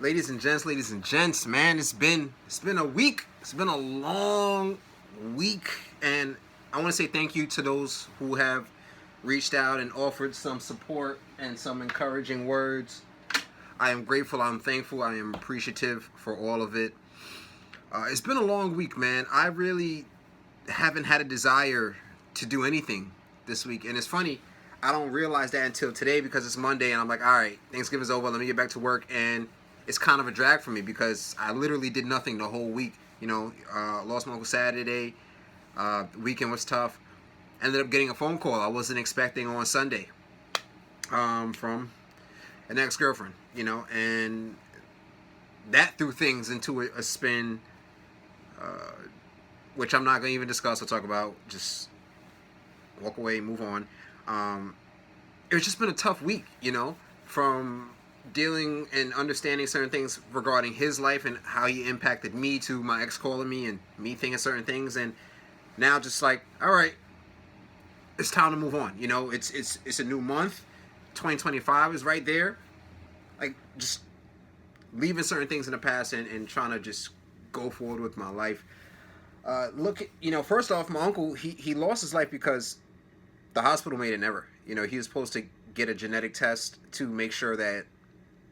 ladies and gents, man, it's been a week. It's been a long week, and I want to say thank you to those who have reached out and offered some support and some encouraging words. I am grateful. I'm thankful. I am appreciative for all of it. It's been a long week, man. I really haven't had a desire to do anything this week, and it's funny. I don't realize that until today because it's Monday, and I'm like, all right, Thanksgiving's over. Let me get back to work, and it's kind of a drag for me because I literally did nothing the whole week. Lost my uncle Saturday. Weekend was tough. Ended up getting a phone call I wasn't expecting on Sunday from an ex-girlfriend, and that threw things into a spin, which I'm not going to even discuss or talk about. Just walk away, move on. It's just been a tough week, from dealing and understanding certain things regarding his life and how he impacted me, to my ex calling me and me thinking certain things, and now just like, all right, it's time to move on. It's a new month. 2025 is right there. Like, just leaving certain things in the past and trying to just go forward with my life. First off, my uncle, he lost his life because the hospital made an error. He was supposed to get a genetic test to make sure that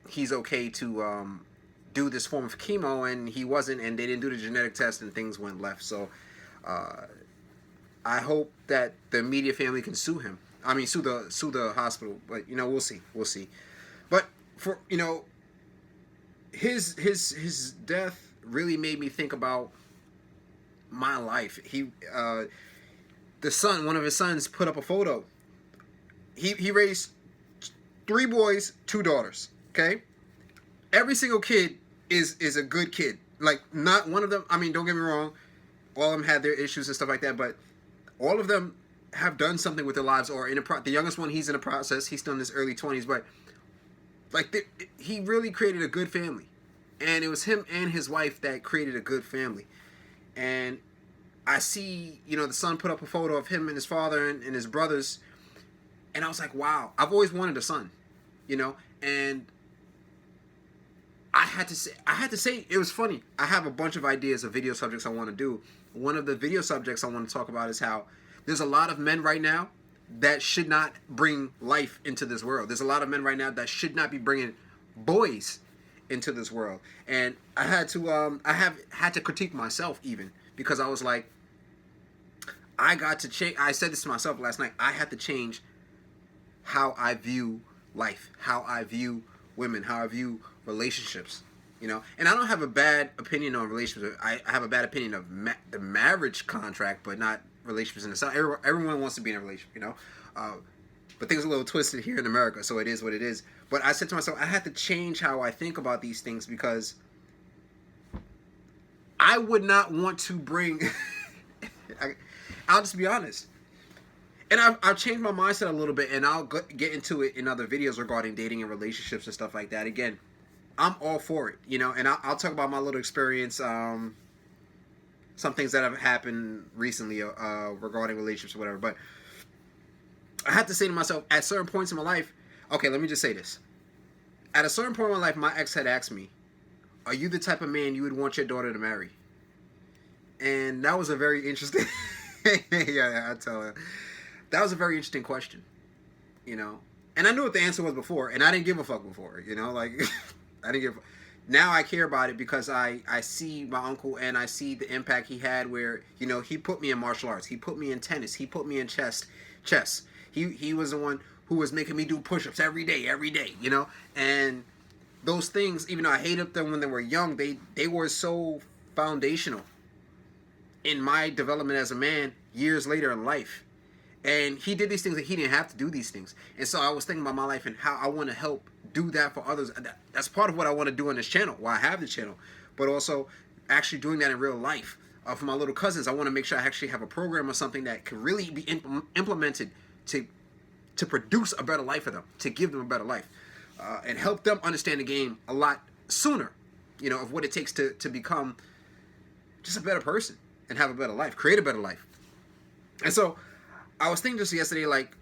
he's okay to do this form of chemo, and he wasn't, and they didn't do the genetic test, and things went left. So I hope that the immediate family can sue him. I mean, sue the hospital. But we'll see. But for his death really made me think about my life. One of his sons, put up a photo. He raised 3 boys, 2 daughters. Okay, every single kid is a good kid. Like, not one of them. I mean, don't get me wrong. All of them had their issues and stuff like that, but all of them have done something with their lives, or the youngest one, he's in a process. He's still in his early 20s, but he really created a good family, and it was him and his wife that created a good family. And I see, the son put up a photo of him and his father and his brothers, and I was like, wow, I've always wanted a son, and I had to say, it was funny. I have a bunch of ideas of video subjects I want to do. One of the video subjects I want to talk about is how there's a lot of men right now that should not bring life into this world. There's a lot of men right now that should not be bringing boys into this world. And I had to critique myself even, because I was like, I got to change. I said this to myself last night. I had to change how I view life, how I view women, how I view relationships, And I don't have a bad opinion on relationships. I have a bad opinion of the marriage contract, but not relationships in itself. Everyone wants to be in a relationship, but things are a little twisted here in America, so it is what it is. But I said to myself, I had to change how I think about these things, because I would not want to bring... I'll just be honest. And I've changed my mindset a little bit, and I'll get into it in other videos regarding dating and relationships and stuff like that. Again, I'm all for it, and I'll talk about my little experience, some things that have happened recently regarding relationships or whatever. But I have to say to myself, at certain points in my life, okay, let me just say this. At a certain point in my life, my ex had asked me, are you the type of man you would want your daughter to marry? And that was a very interesting... yeah, I tell her. That was a very interesting question, And I knew what the answer was before, and I didn't give a fuck before, I didn't give... Now I care about it because I see my uncle, and I see the impact he had where, he put me in martial arts. He put me in tennis. He put me in chess. He was the one who was making me do push-ups every day, And those things, even though I hated them when they were young, they were so foundational in my development as a man years later in life. And he did these things that he didn't have to do these things. And so I was thinking about my life and how I want to help do that for others. That's part of what I want to do on this channel, why I have the channel. But also actually doing that in real life. For my little cousins, I want to make sure I actually have a program or something that can really be implemented to produce a better life for them, to give them a better life. And help them understand the game a lot sooner, of what it takes to become just a better person and have a better life, create a better life. And so I was thinking just yesterday, like,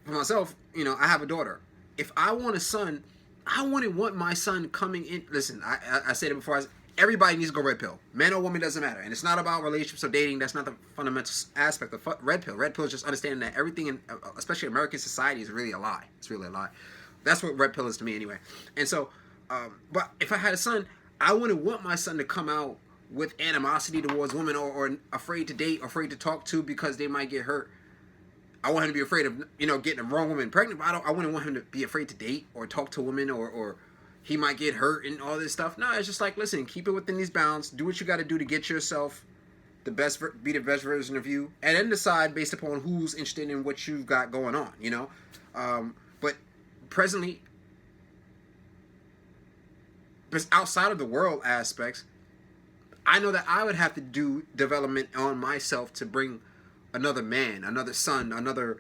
for myself, I have a daughter. If I want a son, I wouldn't want my son coming in. Listen, I said it before. Everybody needs to go red pill. Man or woman doesn't matter, and it's not about relationships or dating. That's not the fundamental aspect of red pill. Red pill is just understanding that everything, in especially American society, is really a lie. It's really a lie. That's what red pill is to me, anyway. And so, but if I had a son, I wouldn't want my son to come out with animosity towards women, or afraid to date, or afraid to talk to because they might get hurt. I want him to be afraid of, getting the wrong woman pregnant, but I wouldn't want him to be afraid to date or talk to women, or he might get hurt and all this stuff. No, it's just like, listen, keep it within these bounds. Do what you got to do to get yourself be the best version of you, and then decide based upon who's interested in what you've got going on, But presently, outside of the world aspects, I know that I would have to do development on myself to bring another man, another son, another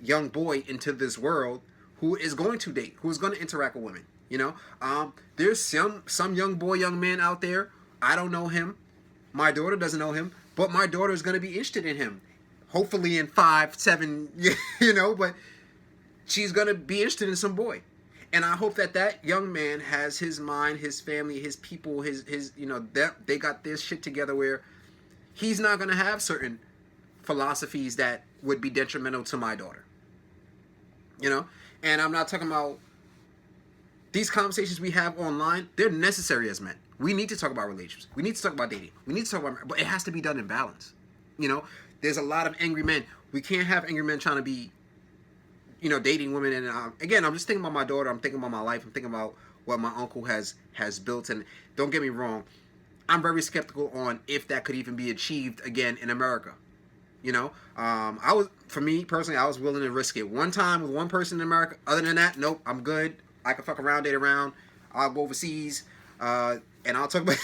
young boy into this world who is going to date, who is going to interact with women. There's some young boy, young man out there. I don't know him. My daughter doesn't know him, but my daughter is going to be interested in him. Hopefully in 5, 7, but she's going to be interested in some boy. And I hope that young man has his mind, his family, his people, his they got this shit together where he's not going to have certain philosophies that would be detrimental to my daughter. And I'm not talking about these conversations we have online. They're necessary as men. We need to talk about relationships. We need to talk about dating. We need to talk about, but it has to be done in balance. There's a lot of angry men. We can't have angry men trying to be, dating women. And again, I'm just thinking about my daughter. I'm thinking about my life. I'm thinking about what my uncle has built. And don't get me wrong, I'm very skeptical on if that could even be achieved again in America. For me personally, I was willing to risk it one time with one person in America. Other than that, nope, I'm good. I can fuck around, date around. I'll go overseas, and I'll talk about.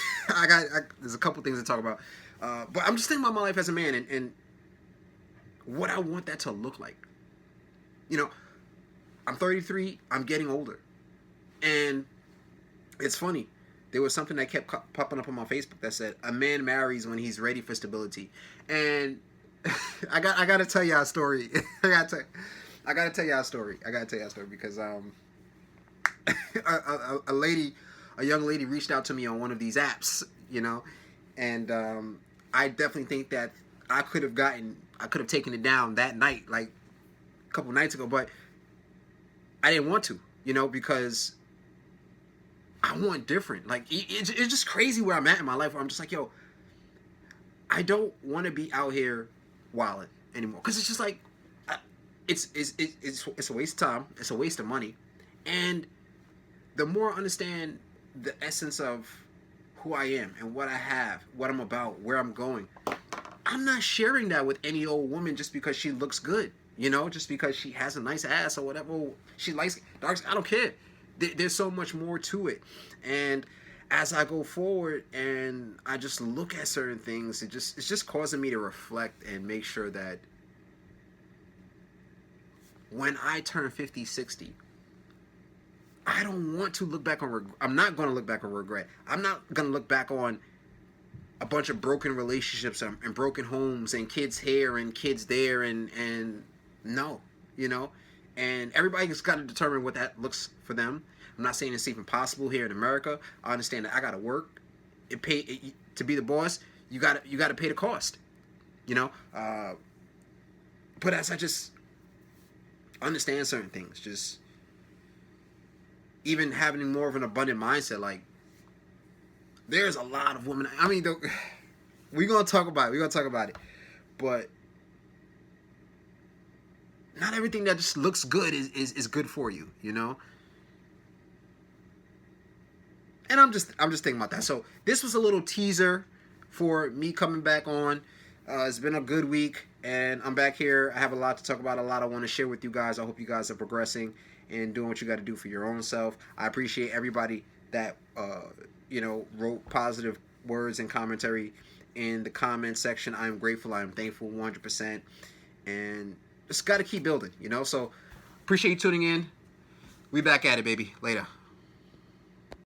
There's a couple things to talk about, but I'm just thinking about my life as a man and what I want that to look like. I'm 33. I'm getting older, and it's funny. There was something that kept popping up on my Facebook that said, "A man marries when he's ready for stability," and I gotta tell y'all a story. I gotta tell y'all a story because a young lady reached out to me on one of these apps, and I definitely think that I could have taken it down that night, like a couple nights ago, but I didn't want to, because I want different. Like it's just crazy where I'm at in my life, where I'm just like, yo, I don't want to be out here wilding anymore, because it's just like it's a waste of time, it's a waste of money, and the more I understand the essence of who I am and what I have, what I'm about, where I'm going, I'm not sharing that with any old woman just because she looks good, just because she has a nice ass or whatever. She likes dark. I don't care. There's so much more to it, and as I go forward and I just look at certain things, it's just causing me to reflect and make sure that when I turn 50, 60, I don't want to look back on I'm not going to look back on regret. I'm not going to look back on a bunch of broken relationships and broken homes and kids here and kids there and no, and everybody's got to determine what that looks for them. I'm not saying it's even possible here in America. I understand that I got to work. To be the boss, you got to pay the cost, but as I just understand certain things, just even having more of an abundant mindset, like there's a lot of women. I mean, we're gonna talk about it, but not everything that just looks good is good for you, And I'm just thinking about that. So this was a little teaser for me coming back on. It's been a good week, and I'm back here. I have a lot to talk about, a lot I want to share with you guys. I hope you guys are progressing and doing what you got to do for your own self. I appreciate everybody that wrote positive words and commentary in the comment section. I am grateful. I am thankful 100%, and just got to keep building. So appreciate you tuning in. We back at it, baby. Later.